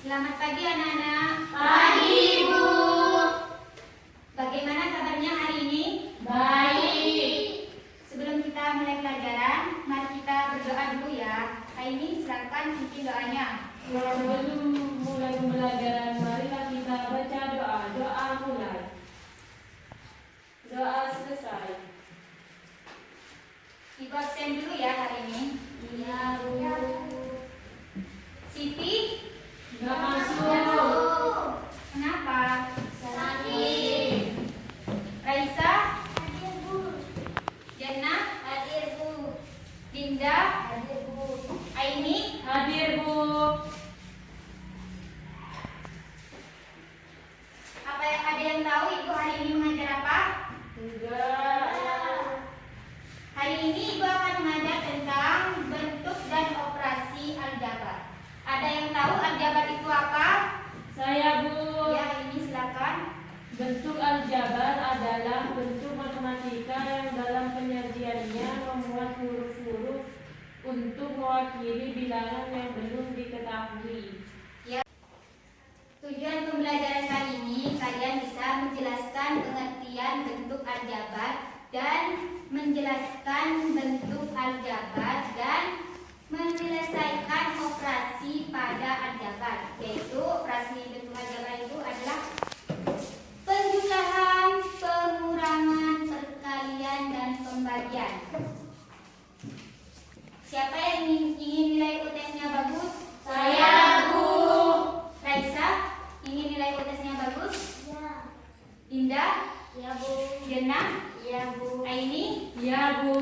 Selamat pagi anak-anak. Pagi, Ibu. Bagaimana kabarnya hari ini? Baik. Sebelum kita mulai pelajaran, mari kita berdoa dulu ya. Hari ini silakan pimpin doanya. Sebelum mulai pembelajaran, marilah kita baca doa. Doa mulai. Doa selesai. Ibu absen dulu ya hari ini. Iya, Bu. Siti? Nggak masuk. Kenapa? Sakit. Raisa? Hadir, Bu. Jana? Hadir, Bu. Dinda? Hadir, Bu. Aini? Hadir, Bu. Ada yang tahu Ibu hari ini mengajar apa? Enggak. Hari ini Ibu akan mengajar tentang bentuk dan operasi aljabar. Ada yang tahu aljabar itu apa? Saya, Bu. Ya, ini silakan. Bentuk aljabar adalah bentuk matematika yang dalam penyajiannya memuat huruf-huruf untuk mewakili bilangan yang belum diketahui. Tujuan pembelajaran kali ini kalian bisa menjelaskan pengertian bentuk aljabar dan menjelaskan bentuk aljabar dan menyelesaikan operasi pada aljabar, yaitu operasi bentuk aljabar itu adalah penjumlahan, pengurangan, perkalian, dan pembagian. Siapa yang ingin nilai UTS-nya bagus? Saya, Bu. Raisa, ingin nilai UTS-nya bagus? Ya. Dinda? Ya, Bu. Jena? Ya, Bu. Aini? Ya, Bu.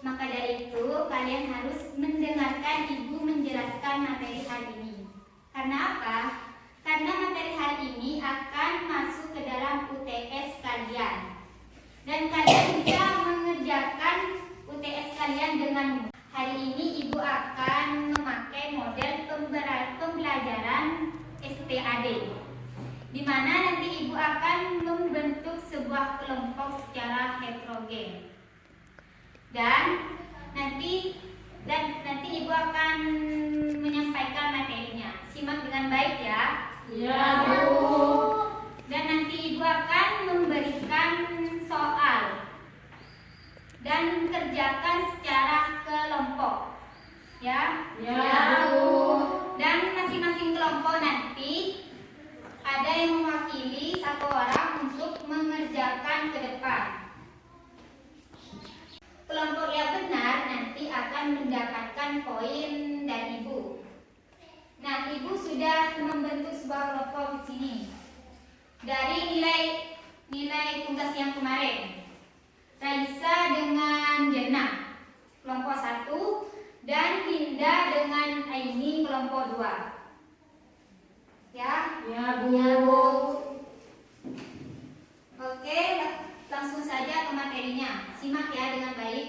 Maka dari itu, kalian harus mendengarkan Ibu menjelaskan materi hari ini. Karena apa? Karena materi hari ini akan masuk ke dalam UTS kalian. Dan kalian bisa mengerjakan UTS kalian dengan mudah. Hari ini Ibu akan memakai model pembelajaran SPAD, di mana nanti Ibu akan membentuk sebuah kelompok secara heterogen. Dan nanti Ibu akan menyampaikan materinya. Simak dengan baik ya. Ya, Bu. Dan nanti Ibu akan memberikan soal dan kerjakan secara kelompok. Ya. Ya, Bu. Dan masing-masing kelompok nanti ada yang mewakili satu orang untuk mengerjakan ke depan. Kelompok yang benar nanti akan mendapatkan poin dari Ibu. Nah, Ibu sudah membentuk sebuah kelompok di sini. Dari nilai tugas yang kemarin. Raisa dengan Jena kelompok 1 dan Dinda dengan Aini kelompok 2. Ya? Ya, Bu. Oke, langsung saja ke materinya. Simak ya dengan baik.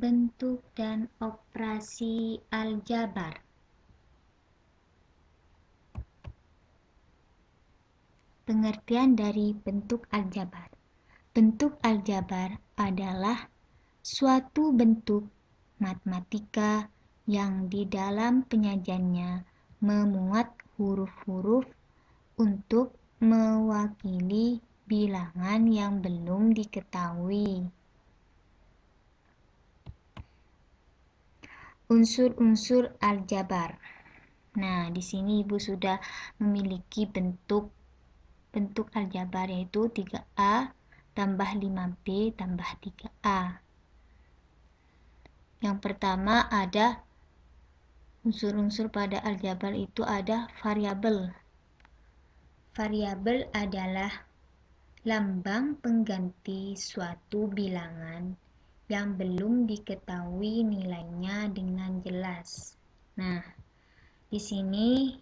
Bentuk dan operasi aljabar. Pengertian dari bentuk aljabar. Bentuk aljabar adalah suatu bentuk matematika yang di dalam penyajiannya memuat huruf-huruf untuk mewakili bilangan yang belum diketahui. Unsur-unsur aljabar. Nah, di sini Ibu sudah memiliki bentuk aljabar, yaitu 3A tambah 5B tambah 3A. Yang pertama ada unsur-unsur pada aljabar itu ada variabel. Variabel adalah lambang pengganti suatu bilangan yang belum diketahui nilainya dengan jelas. Nah, di sini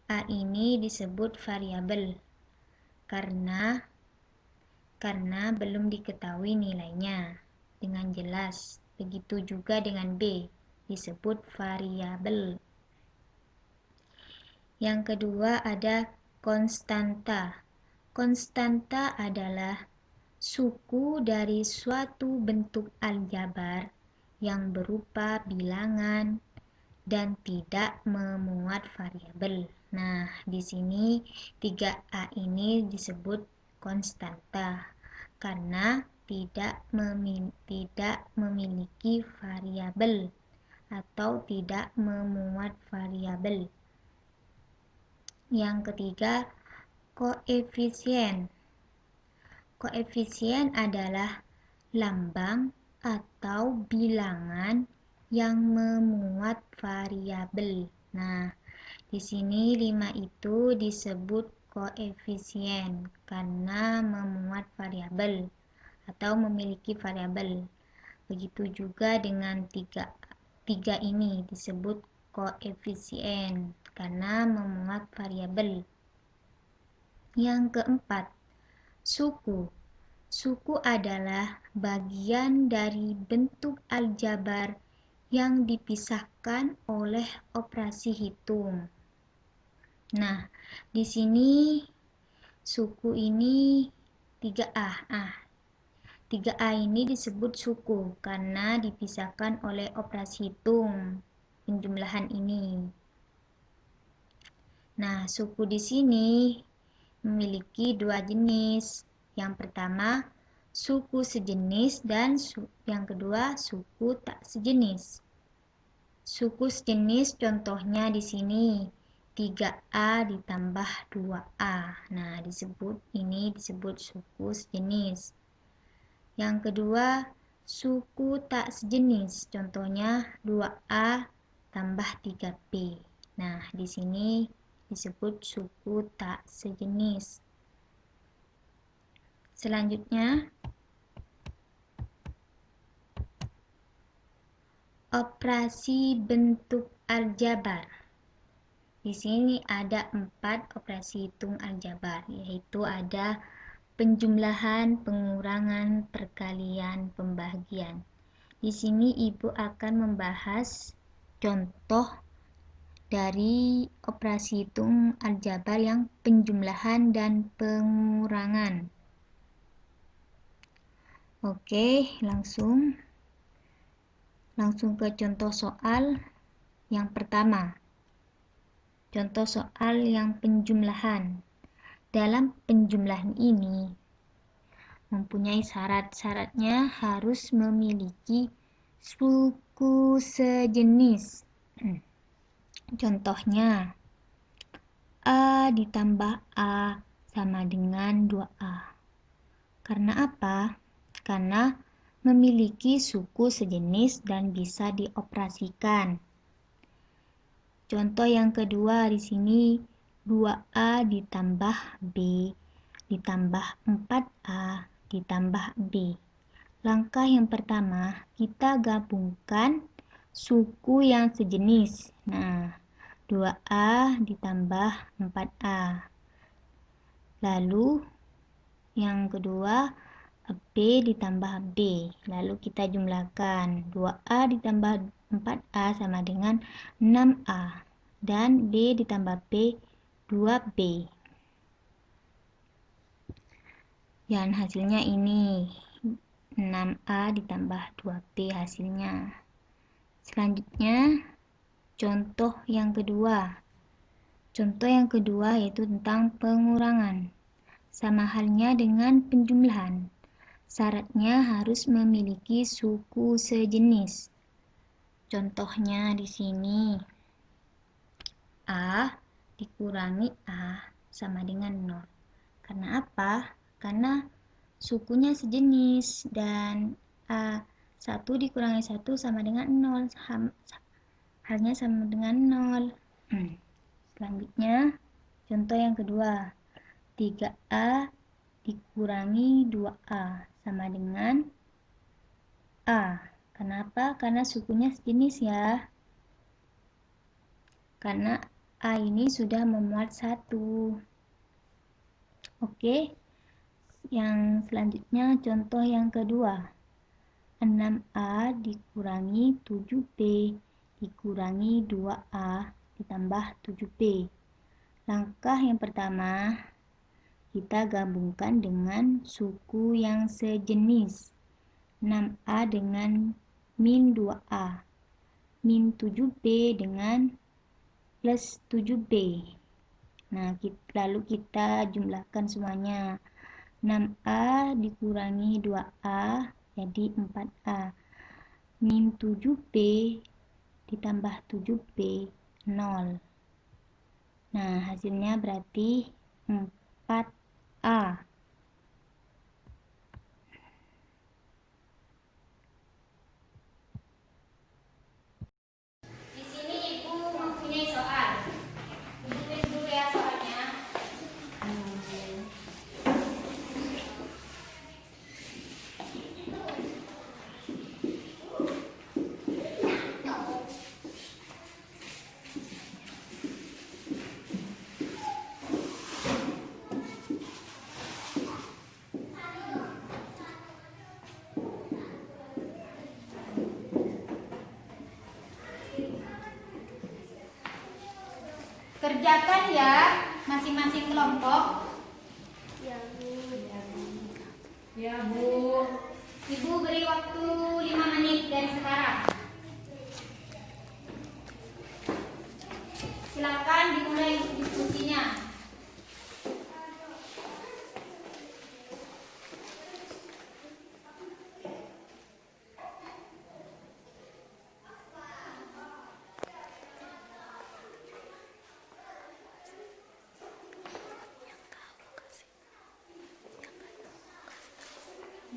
A ini disebut variabel karena belum diketahui nilainya dengan jelas. Begitu juga dengan B, disebut variabel. Yang kedua ada konstanta. Konstanta adalah suku dari suatu bentuk aljabar yang berupa bilangan dan tidak memuat variabel. Nah, di sini 3A ini disebut konstanta karena tidak memiliki variabel atau tidak memuat variabel. Yang ketiga, koefisien. Koefisien adalah lambang atau bilangan yang memuat variabel. Nah, di sini 5 itu disebut koefisien karena memuat variabel atau memiliki variabel. Begitu juga dengan 3 ini disebut koefisien karena memuat variabel. Yang keempat, suku. Suku adalah bagian dari bentuk aljabar yang dipisahkan oleh operasi hitung. Nah, di sini suku ini 3A. 3A ini disebut suku karena dipisahkan oleh operasi hitung penjumlahan ini. Nah, suku di sini memiliki 2 jenis. Yang pertama, suku sejenis dan yang kedua, suku tak sejenis. Suku sejenis contohnya di sini 3A ditambah 2A. Nah, ini disebut suku sejenis. Yang kedua, suku tak sejenis. Contohnya 2A tambah 3B. Nah, di sini disebut suku tak sejenis. Selanjutnya, operasi bentuk aljabar. Di sini ada 4 operasi hitung aljabar, yaitu ada penjumlahan, pengurangan, perkalian, pembagian. Di sini Ibu akan membahas contoh dari operasi hitung aljabar yang penjumlahan dan pengurangan. Oke, langsung ke contoh soal yang pertama. Contoh soal yang penjumlahan. Dalam penjumlahan ini mempunyai syarat-syaratnya harus memiliki suku sejenis. Contohnya, A ditambah A sama dengan 2A. Karena apa? Karena memiliki suku sejenis dan bisa dioperasikan. Contoh yang kedua di sini 2A ditambah B ditambah 4A ditambah B. Langkah yang pertama, kita gabungkan suku yang sejenis. Nah, 2A ditambah 4A. Lalu yang kedua B ditambah B. Lalu kita jumlahkan 2A ditambah 4A sama dengan 6A. Dan B ditambah B 2B. Dan hasilnya ini 6A ditambah 2B hasilnya. Selanjutnya contoh yang kedua. Contoh yang kedua yaitu tentang pengurangan. Sama halnya dengan penjumlahan. Syaratnya harus memiliki suku sejenis. Contohnya di sini A dikurangi A sama dengan 0. Karena apa? Karena sukunya sejenis dan A1 dikurangi 1 sama dengan 0. Halnya sama dengan 0. Selanjutnya contoh yang kedua. 3A dikurangi 2A sama dengan A. Kenapa? Karena sukunya sejenis ya. Karena A ini sudah memuat 1. Oke. Yang selanjutnya contoh yang kedua. 6A dikurangi 7B dikurangi 2A ditambah 7B. Langkah yang pertama, kita gabungkan dengan suku yang sejenis. 6A dengan min 2A, min 7B dengan plus 7B. Nah, lalu kita jumlahkan semuanya. 6A dikurangi 2A jadi 4A. Min 7B ditambah 7B 0. Nah, hasilnya berarti 4A. Di sini Ibu mempunyai soal. Ibu tulis dulu ya soalnya. Kerjakan ya masing-masing kelompok. Ya, Bu. Ibu beri waktu 5 menit dari sekarang. Silakan dimulai diskusinya.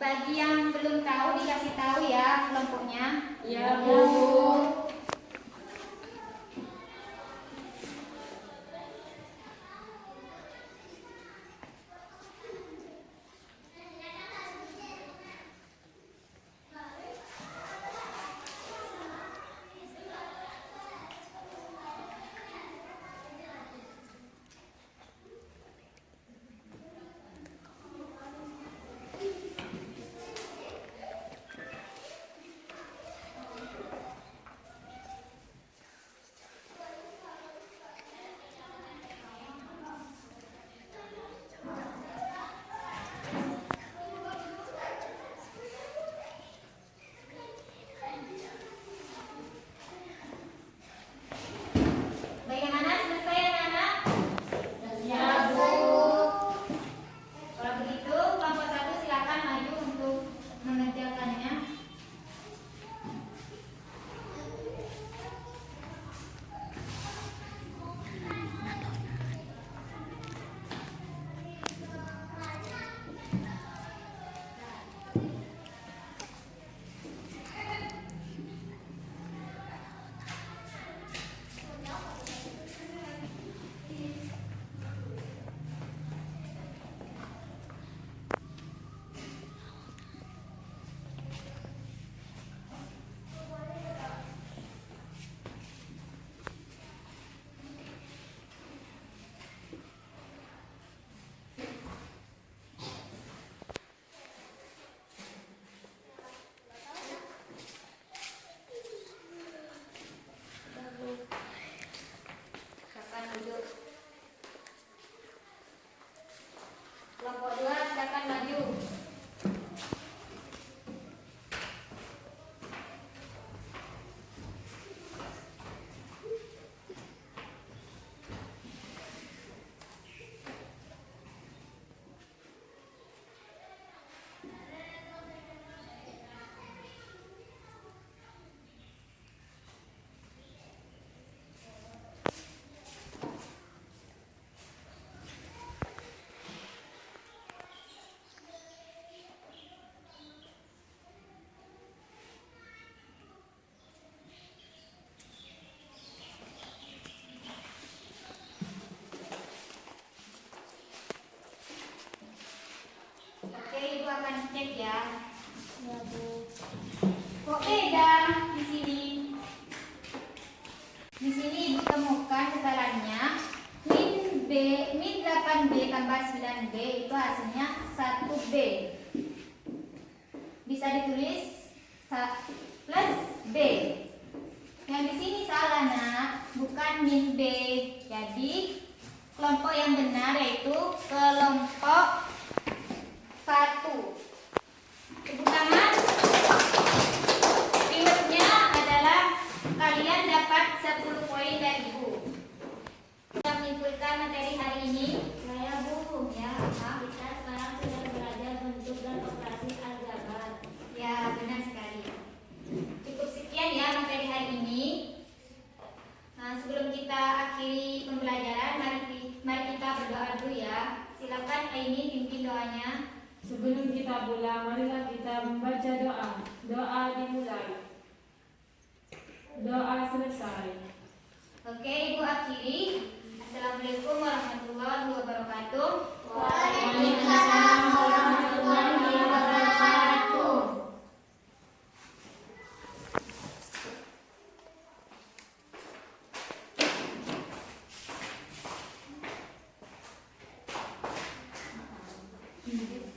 Bagi yang belum tahu dikasih tahu ya kelompoknya. Ya, Bu. Bagaimana, selesai anak-anak? Ya, Bu. Kalau begitu kelompok 1 silakan maju untuk mengerjakannya. Silakan duduk. Kelompok 2 silakan maju. Oke, Ibu akan cek ya. Ya, Bu. Kok beda di sini? Di sini Ibu temukan kesalahannya. Min 8B tambah 9B itu hasilnya 1B. Bisa ditulis plus B. Yang di sini salah, Nak. Bukan min B. Jadi kelompok yang benar yaitu kelompok 1. Tepuk tangan. Rewardnya adalah kalian dapat 10 poin dari Ibu. Kita menyimpulkan materi hari ini. Saya Bu, Ya, kita sekarang sudah belajar bentuk dan operasi aljabar. ya benar sekali. Cukup sekian ya materi hari ini. Nah, sebelum kita akhiri pembelajaran, mari kita berdoa dulu ya. Silakan Aini pimpin doanya. Sebelum kita pulang, marilah kita membaca doa. Doa dimulai. Doa selesai. Oke, Ibu akhiri. Assalamualaikum warahmatullahi wabarakatuh. Waalaikumsalam warahmatullahi wabarakatuh. Ibu